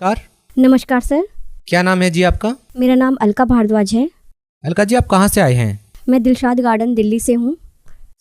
Car नमस्कार sir. क्या नाम है जी आपका? मेरा नाम अलका भारद्वाज है। अलका जी, आप कहाँ से आए हैं? मैं दिलशाद गार्डन दिल्ली से हूँ।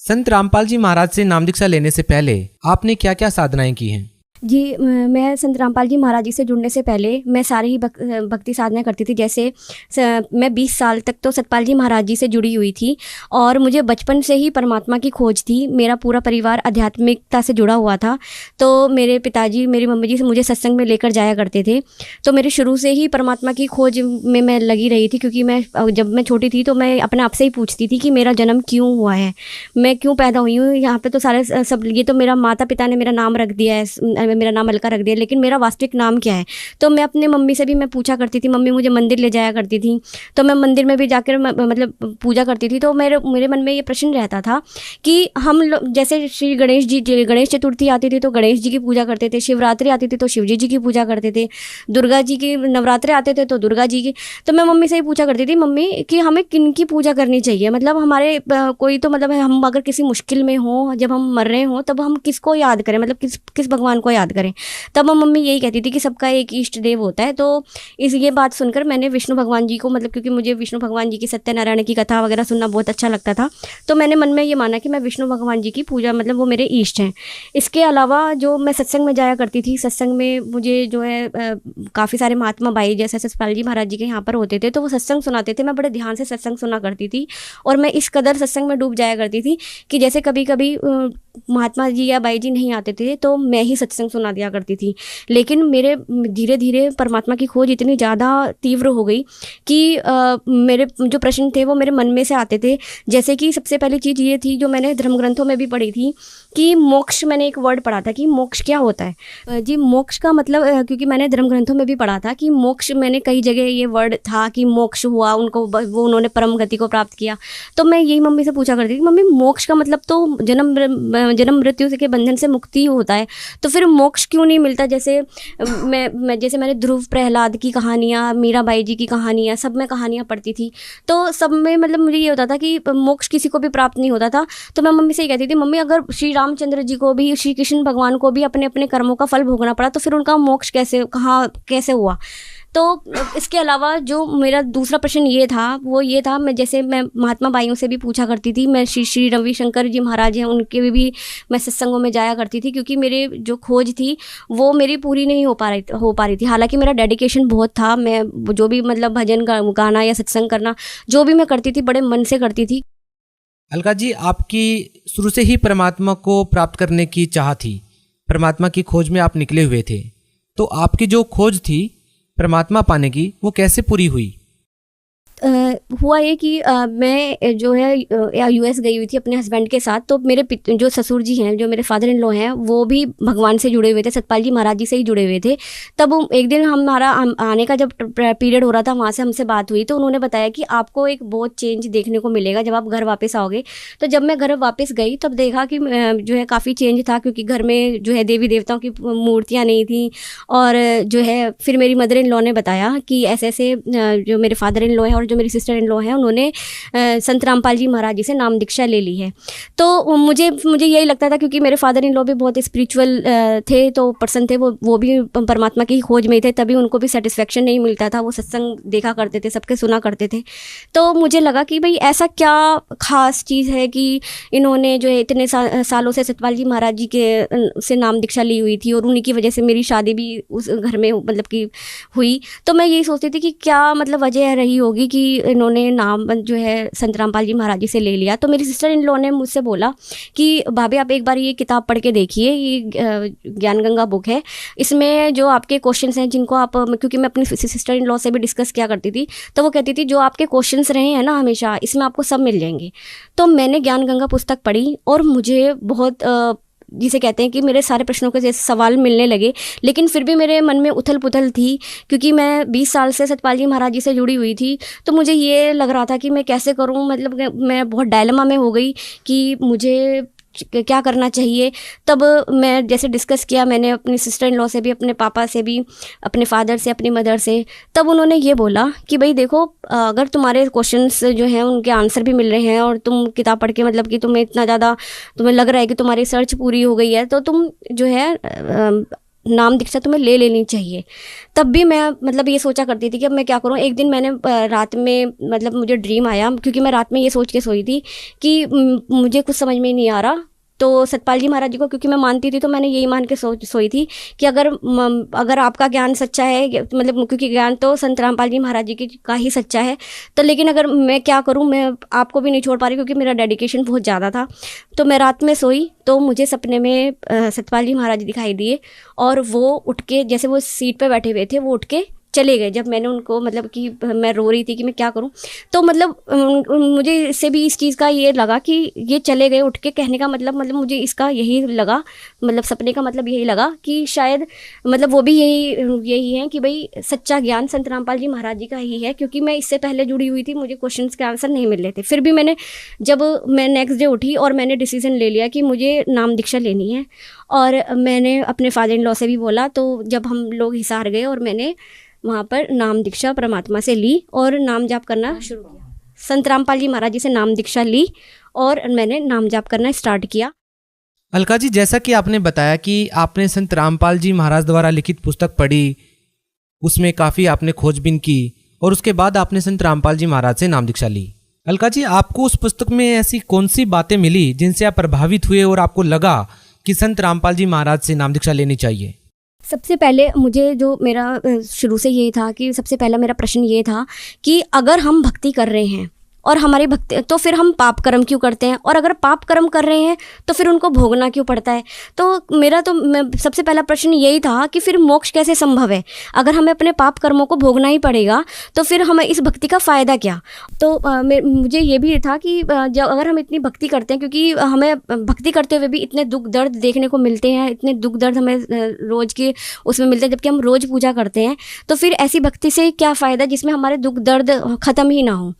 संत रामपाल जी महाराज से नाम दीक्षा लेने से पहले आपने क्या क्या साधनाएं की हैं? जी मैं संत रामपाल जी महाराज जी से जुड़ने से पहले मैं सारी ही भक्ति साधना करती थी। जैसे मैं 20 साल तक तो सतपाल जी महाराज जी से जुड़ी हुई थी और मुझे बचपन से ही परमात्मा की खोज थी। मेरा पूरा परिवार आध्यात्मिकता से जुड़ा हुआ था, तो मेरे पिताजी मेरी मम्मी जी से मुझे सत्संग में लेकर जाया करते थे। तो मेरे शुरू से ही परमात्मा की खोज में मैं लगी रही थी, क्योंकि जब मैं छोटी थी तो मैं अपने आप से ही पूछती थी कि मेरा जन्म क्यों हुआ है, मैं क्यों पैदा हुई हूँ यहाँ पे। तो सारे सब ये तो मेरा माता पिता ने मेरा नाम रख दिया है, मेरा नाम अलका रख दिया, लेकिन मेरा वास्तविक नाम क्या है। तो मैं अपने मम्मी से भी मैं पूछा करती थी। मम्मी मुझे मंदिर ले जाया करती थी, तो मैं मंदिर में भी जाकर मतलब पूजा करती थी। तो मेरे मन में ये प्रश्न रहता था कि हम जैसे श्री गणेश जी, गणेश चतुर्थी आती थी तो गणेश जी की पूजा करते थे, शिवरात्रि आती थी तो शिव जी की पूजा करते थे, दुर्गा जी की नवरात्रे आते थे तो दुर्गा जी की। तो मैं मम्मी से ही पूछा करती थी, मम्मी कि हमें किन की पूजा करनी चाहिए, मतलब हमारे कोई तो मतलब हम अगर किसी मुश्किल में हो, जब हम मर रहे हो, तब हम किसको याद करें, मतलब किस भगवान को याद करें। तब मम्मी यही कहती थी कि सबका एक इष्ट देव होता है। तो ये बात सुनकर मैंने विष्णु भगवान जी को, मतलब क्योंकि मुझे विष्णु भगवान जी की सत्यनारायण की कथा वगैरह सुनना बहुत अच्छा लगता था, तो मैंने मन में ये माना कि मैं विष्णु भगवान जी की पूजा, मतलब वो मेरे इष्ट हैं। इसके अलावा जो मैं सत्संग में जाया करती थी, सत्संग में मुझे जो है काफ़ी सारे महात्मा बाई जैसे सतपाल जी महाराज जी के यहाँ पर होते थे, तो वो सत्संग सुनाते थे। मैं बड़े ध्यान से सत्संग सुना करती थी और मैं इस कदर सत्संग में डूब जाया करती थी कि जैसे कभी कभी महात्मा जी या बाई जी नहीं आते थे तो मैं ही सत्संग सुना दिया करती थी। लेकिन मेरे धीरे धीरे परमात्मा की खोज इतनी ज़्यादा तीव्र हो गई कि मेरे जो प्रश्न थे वो मेरे मन में से आते थे। जैसे कि सबसे पहली चीज़ ये थी जो मैंने धर्म ग्रंथों में भी पढ़ी थी कि मोक्ष, मैंने एक वर्ड पढ़ा था कि मोक्ष क्या होता है। जी मोक्ष का मतलब, क्योंकि मैंने धर्म ग्रंथों में भी पढ़ा था कि मोक्ष, मैंने कई जगह ये वर्ड था कि मोक्ष हुआ उनको, वो उन्होंने परम गति को प्राप्त किया। तो मैं यही मम्मी से पूछा करती थी, मम्मी मोक्ष का मतलब तो जन्म मृत्यु के बंधन से मुक्ति होता है, तो फिर मोक्ष क्यों नहीं मिलता। जैसे जैसे मैंने ध्रुव प्रहलाद की कहानियाँ, मीराबाई जी की कहानियाँ, सब में कहानियाँ पढ़ती थी, तो सब में मतलब मुझे ये होता था कि मोक्ष किसी को भी प्राप्त नहीं होता था। तो मैं मम्मी से ही कहती थी, मम्मी अगर श्री रामचंद्र जी को भी, श्री कृष्ण भगवान को भी अपने अपने कर्मों का फल भोगना पड़ा, तो फिर उनका मोक्ष कैसे हुआ। तो इसके अलावा जो मेरा दूसरा प्रश्न ये था, वो ये था, मैं महात्मा बाइयों से भी पूछा करती थी। मैं श्री रविशंकर जी महाराज हैं, उनके भी मैं सत्संगों में जाया करती थी, क्योंकि मेरे जो खोज थी वो मेरी पूरी नहीं हो पा रही थी। हालांकि मेरा डेडिकेशन बहुत था, मैं जो भी मतलब भजन गाना या सत्संग करना जो भी मैं करती थी बड़े मन से करती थी। अलका जी, आपकी शुरू से ही परमात्मा को प्राप्त करने की चाह थी, परमात्मा की खोज में आप निकले हुए थे, तो आपकी जो खोज थी परमात्मा पाने की वो कैसे पूरी हुई? हुआ ये कि मैं जो है यूएस गई हुई थी अपने हस्बैंड के साथ। तो मेरे जो ससुर जी हैं, जो मेरे फादर इन लॉ हैं, वो भी भगवान से जुड़े हुए थे, सतपाल जी महाराज जी से ही जुड़े हुए थे। तब एक दिन हमारा आने का जब पीरियड हो रहा था, वहाँ से हमसे बात हुई, तो उन्होंने बताया कि आपको एक बहुत चेंज देखने को मिलेगा जब आप घर वापस आओगे। तो जब मैं घर वापस गई तब देखा कि जो है काफ़ी चेंज था, क्योंकि घर में जो है देवी देवताओं की मूर्तियाँ नहीं थी। और जो है फिर मेरी मदर इन लॉ ने बताया कि ऐसे ऐसे जो मेरे फादर इन लॉ हैं और जो मेरी सिस्टर इन लॉ हैं, उन्होंने संत रामपाल जी महाराज जी से नाम दीक्षा ले ली है। तो मुझे यही लगता था, क्योंकि मेरे फादर इन लॉ भी बहुत स्पिरिचुअल थे, तो पर्सन थे, वो भी परमात्मा की खोज में थे, तभी उनको भी सेटिस्फेक्शन नहीं मिलता था। वो सत्संग देखा करते थे, सबके सुना करते थे। तो मुझे लगा कि भाई ऐसा क्या खास चीज़ है कि इन्होंने जो है इतने सालों से सतपाल जी महाराज जी के से नाम दीक्षा ली हुई थी, और उन्हीं की वजह से मेरी शादी भी उस घर में मतलब कि हुई। तो मैं यही सोचती थी कि क्या मतलब वजह रही होगी कि इन्होंने नाम जो है संत रामपाल जी महाराज जी से ले लिया। तो मेरी सिस्टर इन लॉ ने मुझसे बोला कि भाभी आप एक बार ये किताब पढ़ के देखिए, ये ज्ञान गंगा बुक है, इसमें जो आपके क्वेश्चंस हैं जिनको आप, क्योंकि मैं अपनी सिस्टर इन लॉ से भी डिस्कस किया करती थी, तो वो कहती थी जो आपके क्वेश्चंस रहे हैं ना हमेशा, इसमें आपको सब मिल जाएंगे। तो मैंने ज्ञान गंगा पुस्तक पढ़ी और मुझे बहुत जिसे कहते हैं कि मेरे सारे प्रश्नों के जैसे सवाल मिलने लगे। लेकिन फिर भी मेरे मन में उथल पुथल थी, क्योंकि मैं 20 साल से सतपाल जी महाराज जी से जुड़ी हुई थी। तो मुझे ये लग रहा था कि मैं कैसे करूं, मतलब मैं बहुत डायलेमा में हो गई कि मुझे क्या करना चाहिए। तब मैं जैसे डिस्कस किया मैंने अपनी सिस्टर इन लॉ से भी, अपने पापा से भी, अपने फादर से, अपनी मदर से। तब उन्होंने ये बोला कि भाई देखो, अगर तुम्हारे क्वेश्चंस जो हैं उनके आंसर भी मिल रहे हैं और तुम किताब पढ़ के मतलब कि तुम्हें इतना ज़्यादा तुम्हें लग रहा है कि तुम्हारी सर्च पूरी हो गई है, तो तुम जो है नाम दीक्षा तुम्हें ले लेनी चाहिए। तब भी मैं मतलब ये सोचा करती थी कि अब मैं क्या करूँ। एक दिन मैंने रात में मतलब मुझे ड्रीम आया, क्योंकि मैं रात में ये सोच के सोई थी कि मुझे कुछ समझ में नहीं आ रहा। तो सतपाल जी महाराज जी को क्योंकि मैं मानती थी, तो मैंने यही मान के सोई थी कि अगर आपका ज्ञान सच्चा है, मतलब क्योंकि ज्ञान तो संत रामपाल जी महाराज जी का ही सच्चा है, तो लेकिन अगर मैं क्या करूं, मैं आपको भी नहीं छोड़ पा रही क्योंकि मेरा डेडिकेशन बहुत ज़्यादा था। तो मैं रात में सोई तो मुझे सपने में सतपाल जी महाराज जी दिखाई दिए, और वो उठ के, जैसे वो सीट पे बैठे हुए थे, वो उठ के चले गए। जब मैंने उनको मतलब कि मैं रो रही थी कि मैं क्या करूं, तो मतलब मुझे इससे भी इस चीज़ का ये लगा कि ये चले गए उठ के, कहने का मतलब मुझे इसका यही लगा, मतलब सपने का मतलब यही लगा कि शायद मतलब वो भी यही है कि भाई सच्चा ज्ञान संत रामपाल जी महाराज जी का ही है। क्योंकि मैं इससे पहले जुड़ी हुई थी, मुझे क्वेश्चंस के आंसर नहीं मिल रहे थे। फिर भी जब मैं नेक्स्ट डे उठी और मैंने डिसीजन ले लिया कि मुझे नाम दीक्षा लेनी है, और मैंने अपने फादर इन लॉ से भी बोला। तो जब हम लोग हिसार गए और मैंने वहाँ पर नाम दीक्षा परमात्मा से ली और नाम जाप करना शुरू किया। संत रामपाल जी महाराज जी से नाम दीक्षा ली और मैंने नाम जाप करना स्टार्ट किया। अलका जी, जैसा कि आपने बताया कि आपने संत रामपाल जी महाराज द्वारा लिखित पुस्तक पढ़ी, उसमें काफ़ी आपने खोजबीन की और उसके बाद आपने संत रामपाल जी महाराज से नाम दीक्षा ली। अलका जी, आपको उस पुस्तक में ऐसी कौन सी बातें मिली जिनसे आप प्रभावित हुए और आपको लगा कि संत रामपाल जी महाराज से नाम दीक्षा लेनी चाहिए? सबसे पहले मुझे जो मेरा शुरू से ये था कि सबसे पहला मेरा प्रश्न ये था कि अगर हम भक्ति कर रहे हैं और हमारी भक्ति, तो फिर हम पाप कर्म क्यों करते हैं, और अगर पाप कर्म कर रहे हैं तो फिर उनको भोगना क्यों पड़ता है। तो मेरा सबसे पहला प्रश्न यही था कि फिर मोक्ष कैसे संभव है। अगर हमें अपने पाप कर्मों को भोगना ही पड़ेगा तो फिर हमें इस भक्ति का फ़ायदा क्या। तो मुझे ये भी था कि जब अगर हम इतनी भक्ति करते हैं, क्योंकि हमें भक्ति करते हुए भी इतने दुख दर्द देखने को मिलते हैं, इतने दुख दर्द हमें रोज़ के उसमें मिलते हैं, जबकि हम रोज़ पूजा करते हैं, तो फिर ऐसी भक्ति से क्या फ़ायदा जिसमें हमारे दुख दर्द ख़त्म ही ना हो।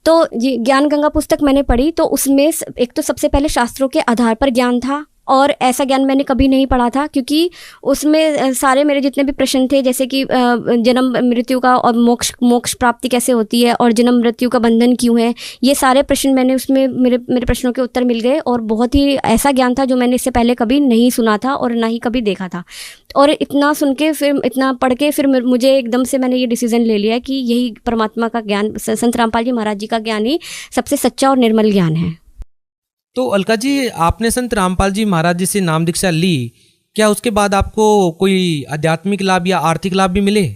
तो ये ज्ञान गंगा पुस्तक मैंने पढ़ी, तो उसमें एक तो सबसे पहले शास्त्रों के आधार पर ज्ञान था, और ऐसा ज्ञान मैंने कभी नहीं पढ़ा था, क्योंकि उसमें सारे मेरे जितने भी प्रश्न थे, जैसे कि जन्म मृत्यु का और मोक्ष प्राप्ति कैसे होती है, और जन्म मृत्यु का बंधन क्यों है, ये सारे प्रश्न मैंने उसमें मेरे प्रश्नों के उत्तर मिल गए। और बहुत ही ऐसा ज्ञान था जो मैंने इससे पहले कभी नहीं सुना था और ना ही कभी देखा था। और इतना सुन के, फिर इतना पढ़ के, फिर मुझे एकदम से मैंने ये डिसीजन ले लिया कि यही परमात्मा का ज्ञान, संत रामपाल जी महाराज जी का ज्ञान ही सबसे सच्चा और निर्मल ज्ञान है। तो अलका जी, आपने संत रामपाल जी महाराज जी से नाम दीक्षा ली, क्या उसके बाद आपको कोई आध्यात्मिक लाभ या आर्थिक लाभ भी मिले?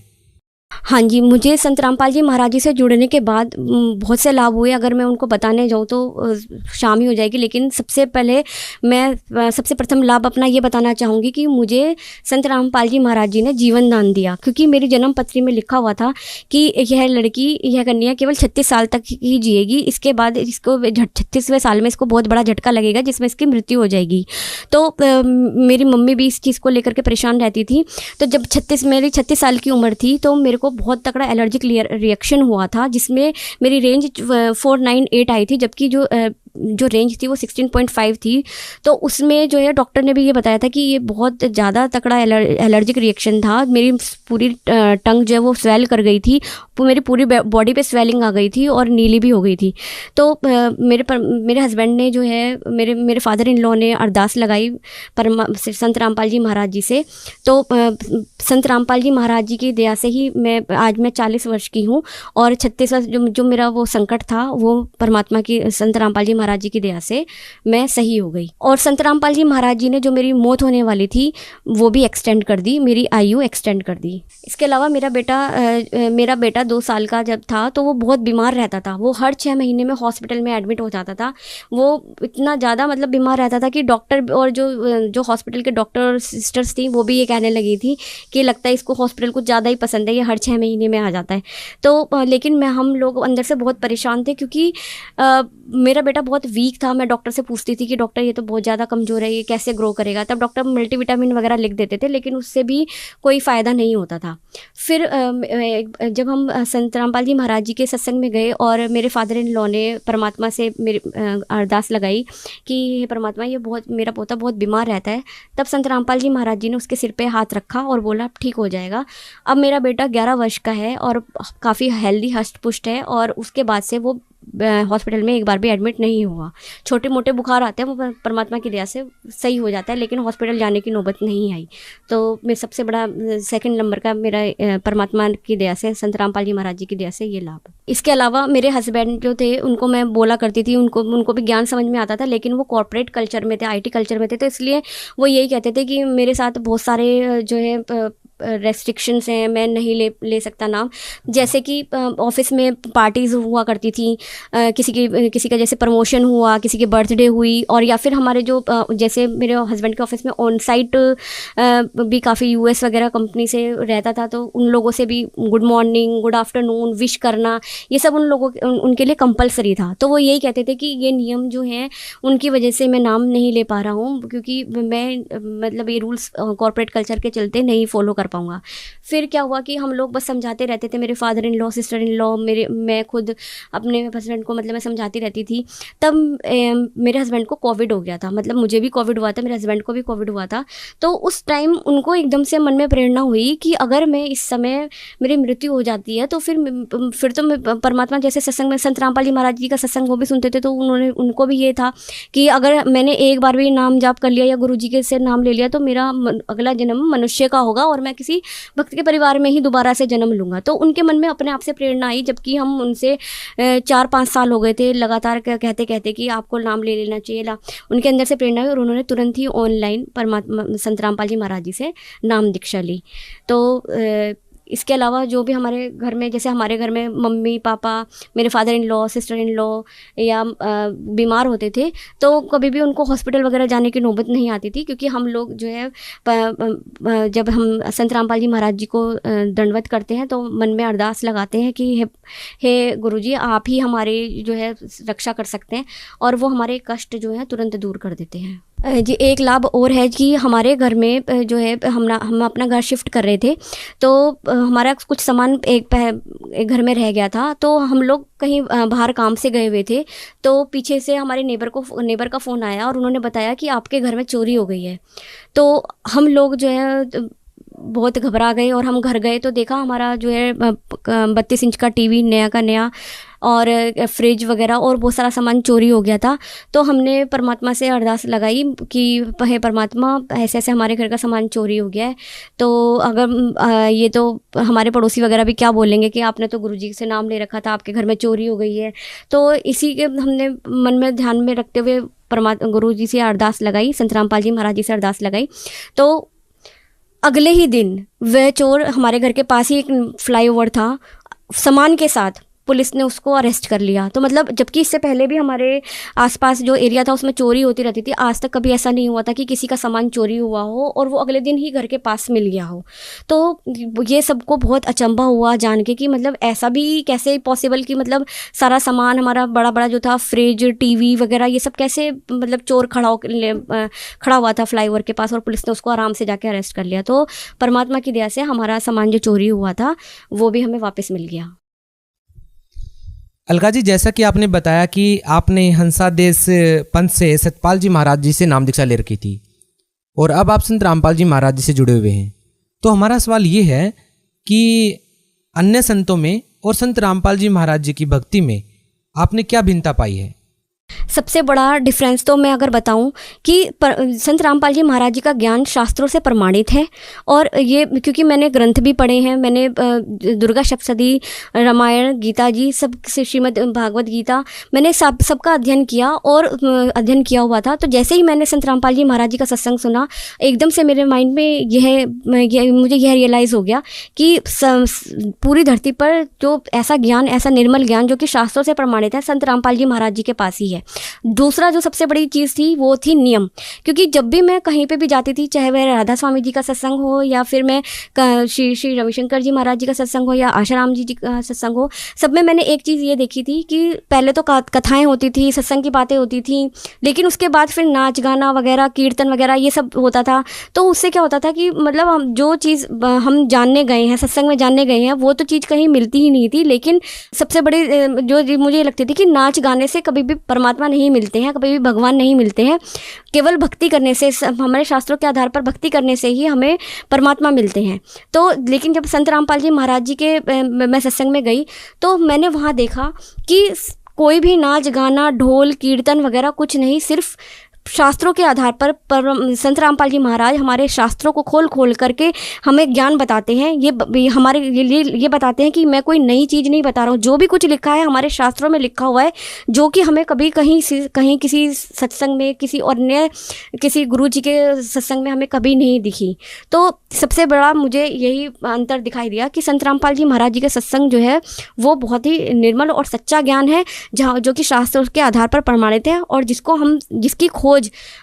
हाँ जी, मुझे संत रामपाल जी महाराज जी से जुड़ने के बाद बहुत से लाभ हुए। अगर मैं उनको बताने जाऊँ तो शाम ही हो जाएगी, लेकिन सबसे पहले मैं सबसे प्रथम लाभ अपना ये बताना चाहूँगी कि मुझे संत रामपाल जी महाराज जी ने जीवन दान दिया। क्योंकि मेरी जन्म पत्री में लिखा हुआ था कि यह कन्या केवल 36 साल तक ही जिएगी, इसके बाद इसको 36वें साल में इसको बहुत बड़ा झटका लगेगा जिसमें इसकी मृत्यु हो जाएगी। तो मेरी मम्मी भी इस चीज़ को लेकर के परेशान रहती थी। तो जब मेरी 36 साल की उम्र थी तो मेरे को बहुत तगड़ा एलर्जिक रिएक्शन हुआ था, जिसमें मेरी रेंज 498 आई थी, जबकि जो रेंज थी वो 16.5 थी। तो उसमें जो है डॉक्टर ने भी ये बताया था कि ये बहुत ज़्यादा तगड़ा एलर्जिक रिएक्शन था। मेरी पूरी टंग जो है वो स्वेल कर गई थी, मेरी पूरी बॉडी पे स्वेलिंग आ गई थी और नीली भी हो गई थी। तो मेरे हस्बैंड ने जो है, मेरे फादर इन लॉ ने अरदास लगाई संत रामपाल जी महाराज जी से। तो संत रामपाल जी महाराज जी की दया से ही आज मैं 40 वर्ष की हूँ, और 36 वर्ष जो मेरा वो संकट था वो परमात्मा की, संत रामपाल जी महाराज जी की दया से मैं सही हो गई। और संत रामपाल जी महाराज जी ने जो मेरी मौत होने वाली थी वो भी एक्सटेंड कर दी, मेरी आयु एक्सटेंड कर दी। इसके अलावा मेरा बेटा 2 साल का जब था तो वो बहुत बीमार रहता था। वो हर 6 महीने में हॉस्पिटल में एडमिट हो जाता था। वो इतना ज़्यादा मतलब बीमार रहता था कि डॉक्टर और जो हॉस्पिटल के डॉक्टर और सिस्टर्स थी वो भी ये कहने लगी थी कि लगता है इसको हॉस्पिटल कुछ ज़्यादा ही पसंद है, ये हर 6 महीने में आ जाता है। तो लेकिन हम लोग अंदर से बहुत परेशान थे, क्योंकि मेरा बेटा बहुत वीक था। मैं डॉक्टर से पूछती थी कि डॉक्टर ये तो बहुत ज़्यादा कमज़ोर है, ये कैसे ग्रो करेगा। तब डॉक्टर मल्टीविटामिन वगैरह लिख देते थे, लेकिन उससे भी कोई फ़ायदा नहीं होता था। फिर जब हम संत रामपाल जी महाराज जी के सत्संग में गए और मेरे फादर इन लॉ ने परमात्मा से मेरी अरदास लगाई कि हे परमात्मा, ये मेरा पोता बहुत बीमार रहता है। तब संत रामपाल जी महाराज जी ने उसके सिर पे हाथ रखा और बोला ठीक हो जाएगा। अब मेरा बेटा 11 वर्ष का है और काफ़ी हेल्दी हष्ट पुष्ट है, और उसके बाद से वो हॉस्पिटल में एक बार भी एडमिट नहीं हुआ। छोटे मोटे बुखार आते हैं, वो परमात्मा की दया से सही हो जाता है, लेकिन हॉस्पिटल जाने की नौबत नहीं आई। तो मैं सबसे बड़ा सेकंड नंबर का मेरा परमात्मा की दया से, संत रामपाल जी महाराज जी की दया से ये लाभ। इसके अलावा मेरे हस्बैंड जो थे उनको मैं बोला करती थी, उनको भी ज्ञान समझ में आता था, लेकिन वो कॉर्पोरेट कल्चर में थे, IT कल्चर में थे, तो इसलिए वो यही कहते थे कि मेरे साथ बहुत सारे जो है रेस्ट्रिक्शंस हैं, मैं नहीं ले सकता नाम। जैसे कि ऑफिस में पार्टीज़ हुआ करती थी, किसी का जैसे प्रमोशन हुआ, किसी की बर्थडे हुई, और या फिर हमारे जो जैसे मेरे हस्बैंड के ऑफिस में ऑन साइट भी काफ़ी US वगैरह कंपनी से रहता था, तो उन लोगों से भी good morning, good afternoon wish करना, ये सब उनके लिए कंपलसरी था। तो वो यही कहते थे कि ये नियम जो हैं उनकी वजह से मैं नाम नहीं ले पा रहा हूँ, क्योंकि मैं मतलब ये रूल्स कॉर्पोरेट कल्चर के चलते नहीं फॉलो कर पाऊँगा। फिर क्या हुआ कि हम लोग बस समझाते रहते थे, मेरे father in law, sister in law, मैं खुद अपने हस्बैंड को मतलब मैं समझाती रहती थी। तब मेरे हस्बैंड को कोविड हो गया था, मतलब मुझे भी कोविड हुआ था, मेरे हस्बैंड को भी कोविड हुआ था। तो उस टाइम उनको एकदम से मन में प्रेरणा हुई कि अगर मैं इस समय मेरी मृत्यु हो जाती है तो फिर तो मैं परमात्मा जैसे सत्संग में संत रामपाल जी महाराज जी का सत्संग वो भी सुनते थे, तो उनको भी ये था कि अगर मैंने एक बार भी नाम जाप कर लिया या गुरु जी के से नाम ले लिया तो मेरा अगला जन्म मनुष्य का होगा और मैं किसी भक्त के परिवार में ही दोबारा से जन्म लूँगा। तो उनके मन में अपने आप से प्रेरणा आई, जबकि हम उनसे 4-5 साल हो गए थे लगातार कहते कहते कि आपको नाम ले लेना चाहिए। उनके अंदर से प्रेरणा हुई और उन्होंने तुरंत ही ऑनलाइन परमात्मा संत रामपाल जी महाराज जी से नाम दीक्षा ली। तो इसके अलावा जो भी हमारे घर में, जैसे हमारे घर में मम्मी पापा, मेरे father in law, sister in law या बीमार होते थे, तो कभी भी उनको हॉस्पिटल वगैरह जाने की नौबत नहीं आती थी, क्योंकि हम लोग जो है जब हम संत रामपाल जी महाराज जी को दंडवत करते हैं तो मन में अरदास लगाते हैं कि हे गुरुजी, आप ही हमारे जो है रक्षा कर सकते हैं, और वो हमारे कष्ट जो है तुरंत दूर कर देते हैं। जी, एक लाभ और है कि हमारे घर में जो है हम अपना घर शिफ्ट कर रहे थे, तो हमारा कुछ सामान एक घर में रह गया था। तो हम लोग कहीं बाहर काम से गए हुए थे, तो पीछे से हमारे नेबर का फ़ोन आया और उन्होंने बताया कि आपके घर में चोरी हो गई है। तो हम लोग जो है बहुत घबरा गए और हम घर गए तो देखा हमारा जो है 32 इंच का टीवी नया का नया और फ्रिज वगैरह और बहुत सारा सामान चोरी हो गया था। तो हमने परमात्मा से अरदास लगाई कि हे परमात्मा, ऐसे ऐसे हमारे घर का सामान चोरी हो गया है, तो अगर ये तो हमारे पड़ोसी वगैरह भी क्या बोलेंगे कि आपने तो गुरुजी से नाम ले रखा था, आपके घर में चोरी हो गई है। तो इसी के हमने मन में ध्यान में रखते हुए गुरुजी से अरदास लगाई, संत रामपाल जी महाराज जी से अरदास लगाई। तो अगले ही दिन वह चोर, हमारे घर के पास ही एक फ्लाईओवर था, सामान के साथ पुलिस ने उसको अरेस्ट कर लिया। तो मतलब जबकि इससे पहले भी हमारे आसपास जो एरिया था उसमें चोरी होती रहती थी, आज तक कभी ऐसा नहीं हुआ था कि किसी का सामान चोरी हुआ हो और वो अगले दिन ही घर के पास मिल गया हो। तो ये सबको बहुत अचंभा हुआ जान के कि मतलब ऐसा भी कैसे पॉसिबल कि मतलब सारा सामान हमारा बड़ा बड़ा जो था, फ्रिज, टीवी वगैरह, ये सब कैसे मतलब चोर खड़ा हुआ था फ्लाईओवर के पास और पुलिस ने उसको आराम से जाके अरेस्ट कर लिया। तो परमात्मा की दया से हमारा सामान जो चोरी हुआ था वो भी हमें वापस मिल गया। अलका जी, जैसा कि आपने बताया कि आपने हंसादेश पंथ से सतपाल जी महाराज जी से नाम दीक्षा ले रखी थी और अब आप संत रामपाल जी महाराज जी से जुड़े हुए हैं, तो हमारा सवाल ये है कि अन्य संतों में और संत रामपाल जी महाराज जी की भक्ति में आपने क्या भिन्नता पाई है? सबसे बड़ा डिफरेंस तो मैं अगर बताऊं कि संत रामपाल जी महाराज जी का ज्ञान शास्त्रों से प्रमाणित है, और ये क्योंकि मैंने ग्रंथ भी पढ़े हैं, मैंने दुर्गा सप्तशती, रामायण, गीता जी, सब श्रीमद् भागवत गीता, मैंने सबका अध्ययन किया और अध्ययन किया हुआ था। तो जैसे ही मैंने संत रामपाल जी महाराज जी का सत्संग सुना, एकदम से मेरे माइंड में मुझे यह रियलाइज़ हो गया कि पूरी धरती पर जो ऐसा ज्ञान, ऐसा निर्मल ज्ञान जो कि शास्त्रों से प्रमाणित है, संत रामपाल जी महाराज जी के पास ही है। दूसरा जो सबसे बड़ी चीज़ थी वो थी नियम, क्योंकि जब भी मैं कहीं पे भी जाती थी, चाहे वह राधा स्वामी जी का सत्संग हो या फिर मैं श्री रविशंकर जी महाराज जी का सत्संग हो या आशाराम जी का सत्संग हो, सब में मैंने एक चीज़ ये देखी थी कि पहले तो कथाएं होती थी, सत्संग की बातें होती थी, लेकिन उसके बाद फिर नाच गाना वगैरह, कीर्तन वगैरह ये सब होता था। तो उससे क्या होता था कि मतलब हम जो चीज़ हम जानने गए हैं, सत्संग में जानने गए हैं, वो तो चीज़ कहीं मिलती ही नहीं थी। लेकिन सबसे बड़ी जो मुझे लगती थी कि नाच गाने से कभी भी परमात्मा नहीं मिलते हैं, कभी भी भगवान नहीं मिलते हैं, केवल भक्ति करने से, हमारे शास्त्रों के आधार पर भक्ति करने से ही हमें परमात्मा मिलते हैं। तो लेकिन जब संत रामपाल जी महाराज जी के मैं सत्संग में गई तो मैंने वहाँ देखा कि कोई भी नाच गाना ढोल कीर्तन वगैरह कुछ नहीं, सिर्फ शास्त्रों के आधार पर संत रामपाल जी महाराज हमारे शास्त्रों को खोल खोल करके हमें ज्ञान बताते हैं। ये बताते हैं कि मैं कोई नई चीज़ नहीं बता रहा हूँ, जो भी कुछ लिखा है हमारे शास्त्रों में लिखा हुआ है, जो कि हमें कभी कहीं किसी सत्संग में किसी गुरु जी के सत्संग में हमें कभी नहीं दिखी। तो सबसे बड़ा मुझे यही अंतर दिखाई दिया कि संत रामपाल जी महाराज जी के सत्संग जो है वो बहुत ही निर्मल और सच्चा ज्ञान है, जो कि शास्त्रों के आधार पर प्रमाणित है, और जिसकी खोज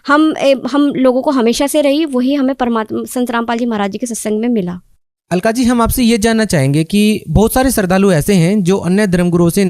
हम लोगों को हमेशा से रही, वही हमें परमात्मा संत रामपाल जी महाराज जी के सत्संग में मिला। अलका जी, हम आपसे ये जानना चाहेंगे कि बहुत सारे श्रद्धालु ऐसे हैं जो अन्य धर्मगुरुओं से